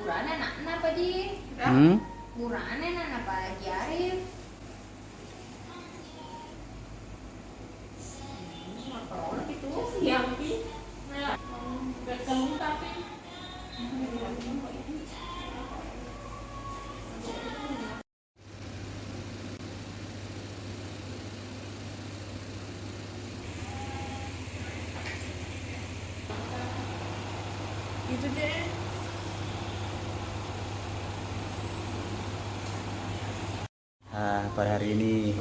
Kurang anak apa Ji? Kurang anak apa lagi Arif? Yang berkelung tapi itu deh. Pada hari ini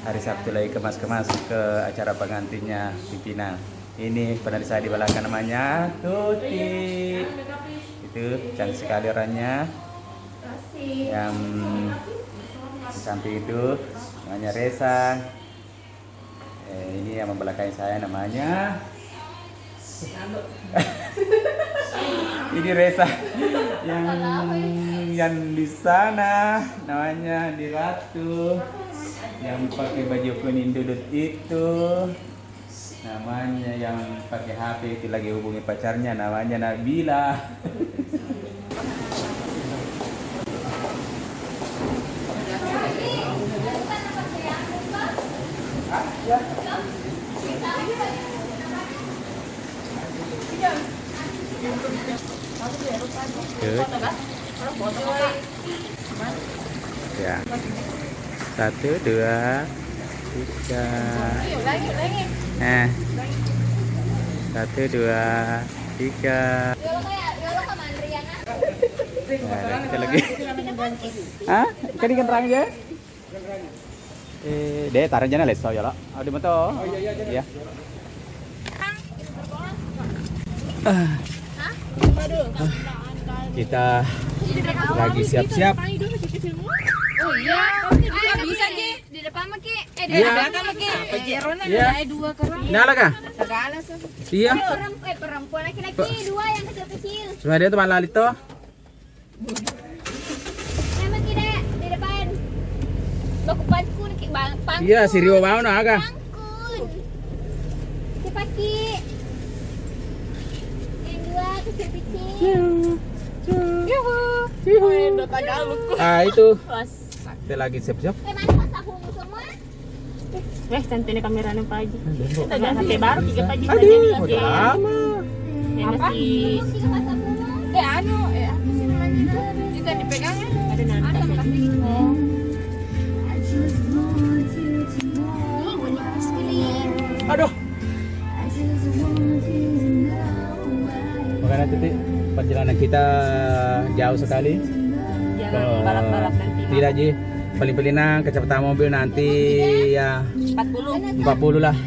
hari Sabtu lagi kemas-kemas ke acara pengantinnya pimpinan. Ini penarik saya di belakang namanya Tuti. Itu cantik sekali orangnya. Yang di samping itu namanya Resa. Ini yang membelakangi saya namanya. Ini Resa. Yang di sana namanya di Ratu. Yang pakai baju kuning duduk itu namanya, yang pakai HP itu lagi hubungi pacarnya namanya Nabila. Ya. 1, 2, 3. Nah. 1, 2, 3. Nah, kita lagi. Hah? Kani kan terang aja? Deh, taruh aja leso ya lo. Ada moto. Oh iya. Iya. Kita lagi siap-siap. Oh iya, bisa Ji di depan Maki. Di belakang Maki. Iya. Ada 2 kerang. Nyala kah? Segala Iya. perempuan laki-laki 2 yang kecil-kecil. Cuma dia teman Lalito. Maki deh di depan. Baku pangkun pangkun. Iya, si Rio mau nah kah? Pangkun. Si Paki. Yang 2 kecil-kecil. Itu. Kita lagi siap-siap. Mana tahumu semua? Cantiknya kameranya Pak Haji. Kita jangan HP baru 3 Pak Haji. Aduh, udah lama. Yang masih Apa sih namanya? Kita dipegang ya? ada nanti. Aduh. Makanya tadi perjalanan kita jauh sekali. Jangan balap-balap nanti. Tidak Ji. Paling-paling kecepatan mobil nanti ya 40 lah.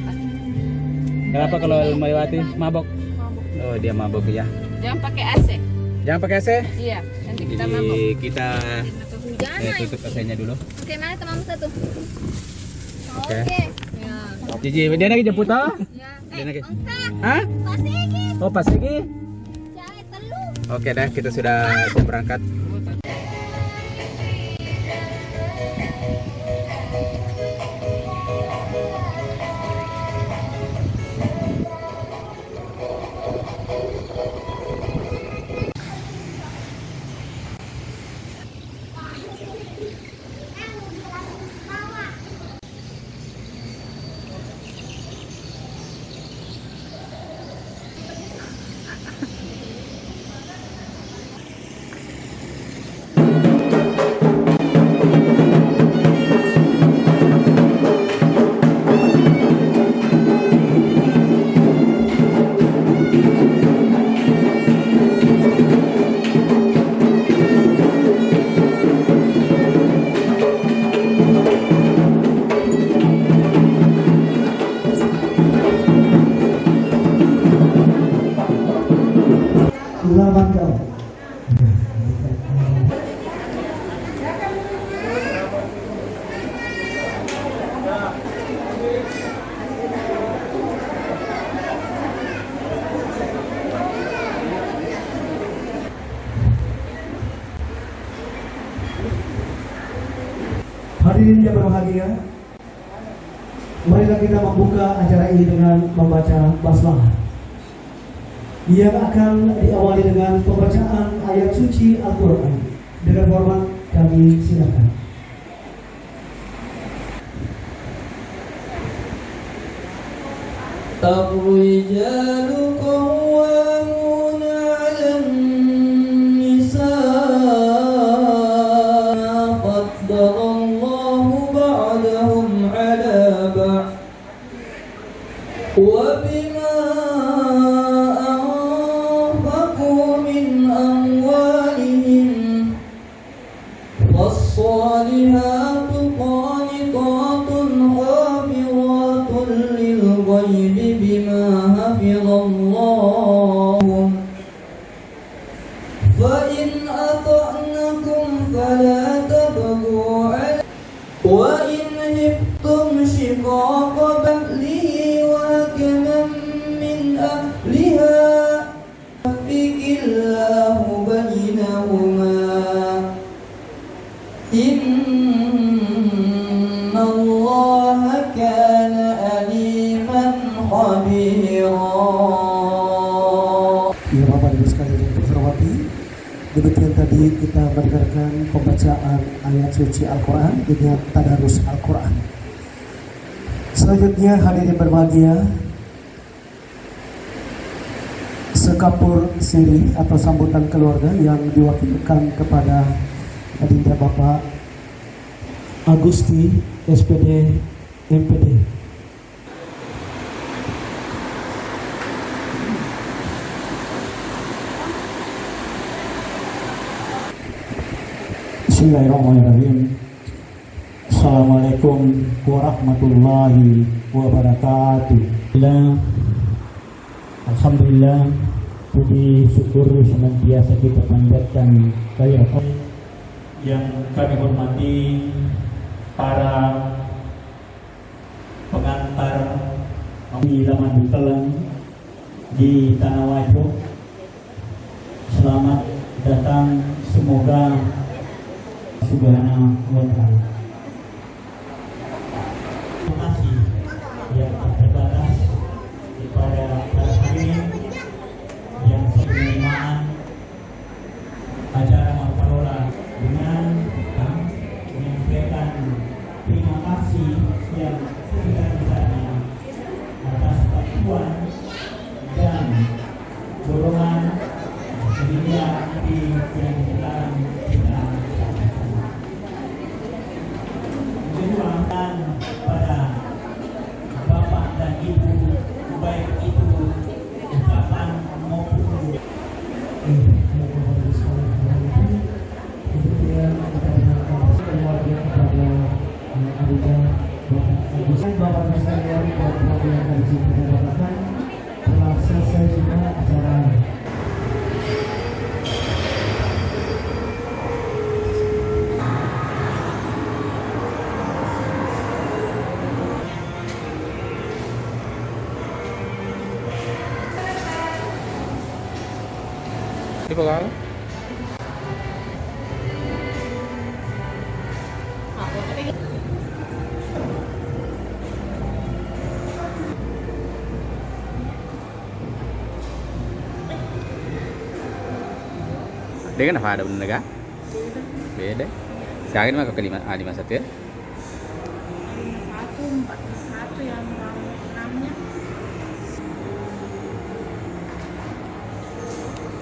Kenapa kalau melewati mabok? Oh, dia mabok ya. Jangan pakai AC. Jangan pakai AC. Iya, nanti kita Jadi mabuk. kita tutup AC-nya dulu. Oke, mana teman satu? Oke. Ya. Cici, dia lagi jemput toh? Ya. Dia lagi. Engkak. Hah? Pasigi. Oh, pas lagi. Jangan telu. Oke dah, kita sudah siap berangkat. Hadirin yang berbahagia, marilah kita membuka acara ini dengan membaca basmalah. yang akan diawali dengan pembacaan ayat suci Al-Quran. Dengan hormat kami silakan. الرجال قوامون على النساء فضل الله بعضهم على بعض وبما أنفقوا من أموالهم والصالحات قانتات حافظات للغيب بما حفظ الله فإن أطعنكم فلا تبغوا عليه وإن خفتم شقاق بغله وحكما من أهلها يوفق الله بينهما إن الله كان عليما خبيرا. Ya Bapak Ibu sekalian yang terhormati, demikian tadi kita mendengarkan pembacaan ayat suci Al-Quran dengan tadarus Al-Quran. Selanjutnya hadirin berbahagia, sekapur siri atau sambutan keluarga yang diwakilkan kepada Adinda Bapak Agusti SPD MPD. Bismillahirrahmanirrahim. Assalamualaikum warahmatullahi wabarakatuh. Alhamdulillah, puji syukur senantiasa kita panjatkan kehadirat yang kami hormati para pengantar di Laman Telang di Tanah Wajok. Selamat datang, semoga Subhanahu wa ta'ala. Terima kasih yang tak terbatas kepada para hadirin yang penerimaan acara Mapalola dengan menyampaikan terima kasih yang sebesar-besarnya atas bantuan dan dorongan sehingga di yang sekarang kita menjuangkan pada Bapak dan Ibu, baik itu ucapan maupun Bapak sekalian dan Bapak yang dari sini kita dapatkan telah selesai juga acara. Di bawah. Dia kan apa ada benar kan? Beda. Sekarang mah ke 51 ya? 141 yang enamnya.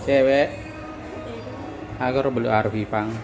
Cewek. Agar beli Arfi pang.